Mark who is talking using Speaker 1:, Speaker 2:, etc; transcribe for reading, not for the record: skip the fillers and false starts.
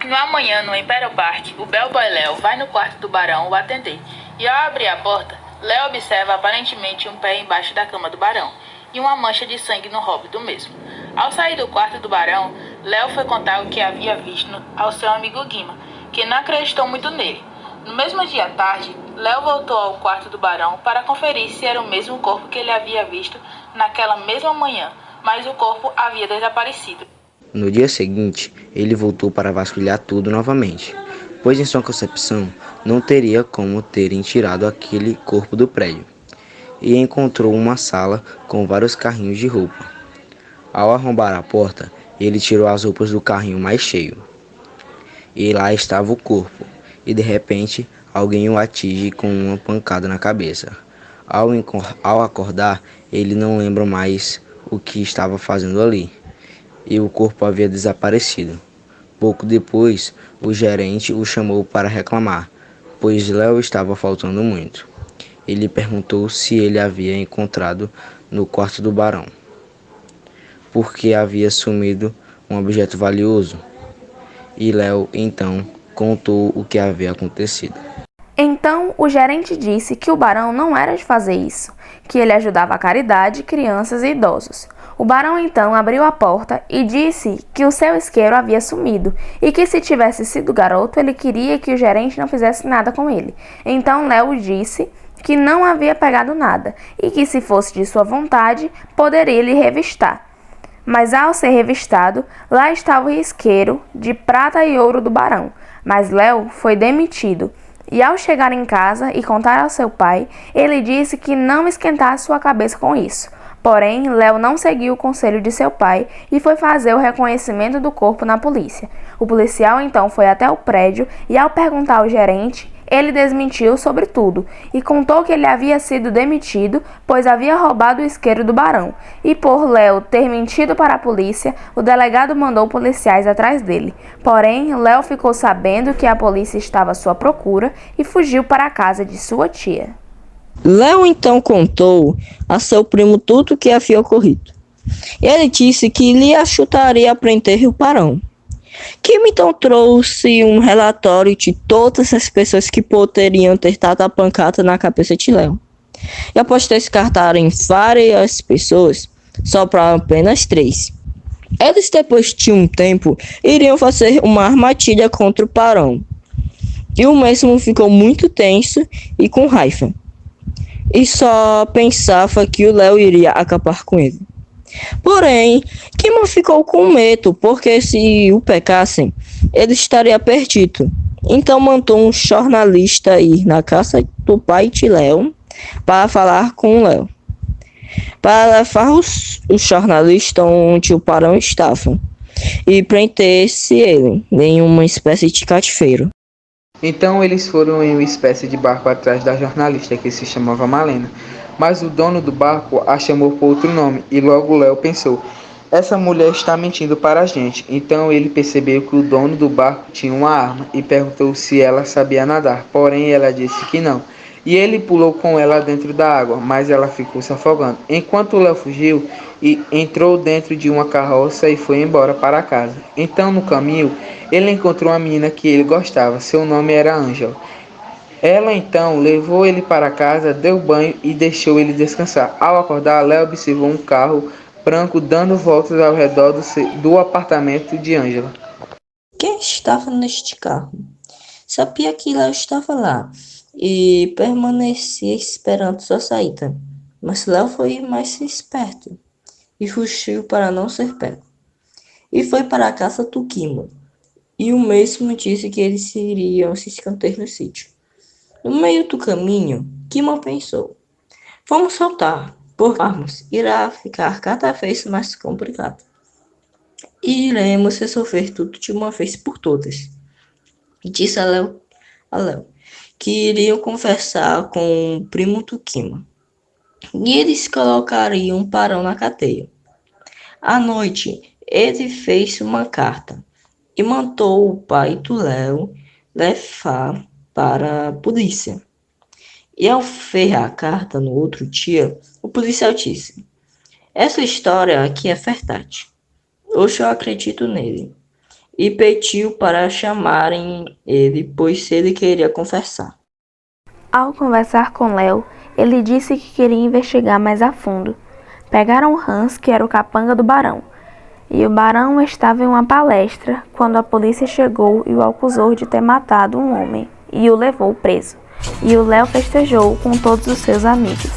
Speaker 1: No amanhã, no Imperial Park, o bellboy Léo vai no quarto do barão o atender. E ao abrir a porta, Léo observa aparentemente um pé embaixo da cama do barão e uma mancha de sangue no hobby do mesmo. Ao sair do quarto do barão, Léo foi contar o que havia visto ao seu amigo Guima, que não acreditou muito nele. No mesmo dia à tarde, Léo voltou ao quarto do barão para conferir se era o mesmo corpo que ele havia visto naquela mesma manhã, mas o corpo havia desaparecido.
Speaker 2: No dia seguinte, ele voltou para vasculhar tudo novamente, pois em sua concepção não teria como terem tirado aquele corpo do prédio, e encontrou uma sala com vários carrinhos de roupa. Ao arrombar a porta, ele tirou as roupas do carrinho mais cheio, e lá estava o corpo, e de repente alguém o atinge com uma pancada na cabeça. Ao acordar, ele não lembra mais o que estava fazendo ali, e o corpo havia desaparecido. Pouco depois, o gerente o chamou para reclamar, pois Léo estava faltando muito. Ele perguntou se ele havia encontrado no quarto do barão, porque havia sumido um objeto valioso, e Léo então contou o que havia acontecido.
Speaker 3: Então, o gerente disse que o barão não era de fazer isso, que ele ajudava a caridade, crianças e idosos. O barão então abriu a porta e disse que o seu isqueiro havia sumido e que se tivesse sido garoto, ele queria que o gerente não fizesse nada com ele. Então, Léo disse que não havia pegado nada e que, se fosse de sua vontade, poderia lhe revistar. Mas ao ser revistado, lá estava o isqueiro de prata e ouro do barão. Mas Léo foi demitido. E ao chegar em casa e contar ao seu pai, ele disse que não esquentasse sua cabeça com isso. Porém, Léo não seguiu o conselho de seu pai e foi fazer o reconhecimento do corpo na polícia. O policial então foi até o prédio e, ao perguntar ao gerente, ele desmentiu sobre tudo e contou que ele havia sido demitido, pois havia roubado o isqueiro do barão. E por Léo ter mentido para a polícia, o delegado mandou policiais atrás dele. Porém, Léo ficou sabendo que a polícia estava à sua procura e fugiu para a casa de sua tia.
Speaker 4: Léo então contou a seu primo tudo o que havia ocorrido. Ele disse que lhe ajudaria a prender o barão. Kim então trouxe um relatório de todas as pessoas que poderiam ter dado a pancada na cabeça de Léo. E após descartarem várias pessoas, sobraram apenas 3. Eles, depois de um tempo, iriam fazer uma armadilha contra o barão. E o mesmo ficou muito tenso e com raiva. E só pensava que o Léo iria acabar com ele. Porém, Kima ficou com medo, porque se o pegassem, ele estaria perdido. Então mandou um jornalista ir na casa do pai de Léo para falar com o Léo, para levar o jornalista onde o barão estava e prendesse ele em uma espécie de cativeiro.
Speaker 5: Então eles foram em uma espécie de barco atrás da jornalista, que se chamava Malena. Mas o dono do barco a chamou por outro nome, e logo Léo pensou: essa mulher está mentindo para a gente. Então ele percebeu que o dono do barco tinha uma arma e perguntou se ela sabia nadar, porém ela disse que não. E ele pulou com ela dentro da água, mas ela ficou se afogando. Enquanto Léo fugiu, e entrou dentro de uma carroça e foi embora para casa. Então no caminho, ele encontrou uma menina que ele gostava, seu nome era Ângela. Ela então levou ele para casa, deu banho e deixou ele descansar. Ao acordar, Léo observou um carro branco dando voltas ao redor do apartamento de Ângela.
Speaker 4: Quem estava neste carro? Sabia que Léo estava lá e permanecia esperando sua saída. Mas Léo foi mais esperto e fugiu para não ser pego. E foi para a casa do Kima. E o mesmo disse que eles iriam se esconder no sítio. No meio do caminho, Kima pensou: vamos soltar, por armas irá ficar cada vez mais complicado. E iremos resolver tudo de uma vez por todas. E disse a Léo que iriam conversar com o primo do Kima. E eles colocariam um barão na cadeia. À noite, ele fez uma carta e mandou o pai do Léo levar para a polícia. E ao ver a carta no outro dia, o policial disse: essa história aqui é verdade. Hoje eu acredito nele. e pediu para chamarem ele, pois ele queria confessar.
Speaker 3: Ao conversar com Léo, ele disse que queria investigar mais a fundo. Pegaram Hans, que era o capanga do barão, e o barão estava em uma palestra quando a polícia chegou e o acusou de ter matado um homem e o levou preso. E o Léo festejou com todos os seus amigos.